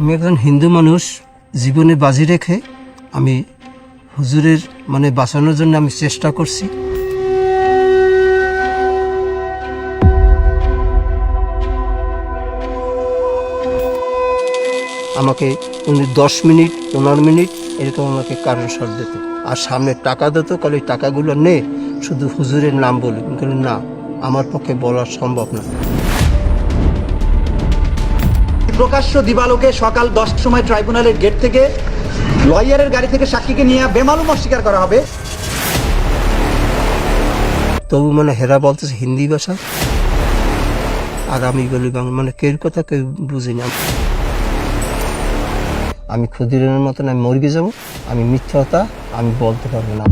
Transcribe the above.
আমি একজন হিন্দু মানুষ, জীবনে বাজি রেখে আমি হুজুরের বাঁচানোর জন্য আমি চেষ্টা করছি। আমাকে উনি 10 মিনিট 15 মিনিট এরকম আমাকে কারেন্ট শট দিত, আর সামনে টাকা দিত, কালে টাকাগুলো নে শুধু হুজুরের নাম বলি। আমি না, আমার পক্ষে বলা সম্ভব না। প্রকাশ্য দিবালোকে সকাল 10টার সময় ট্রাইব্যুনালের গেট থেকে লয়ারের গাড়ি থেকে সাক্ষীকে নিয়ে বেমালুম অস্বীকার করা হবে। তবু হেরা বলতেছে হিন্দি ভাষা, আর আমি বলি বাংলা। কেউ কথা কেউ বুঝি না। আমি ক্ষুদিরামের মতন আমি মরে যাবো, আমি মিথ্যা কথা আমি বলতে পারবো না।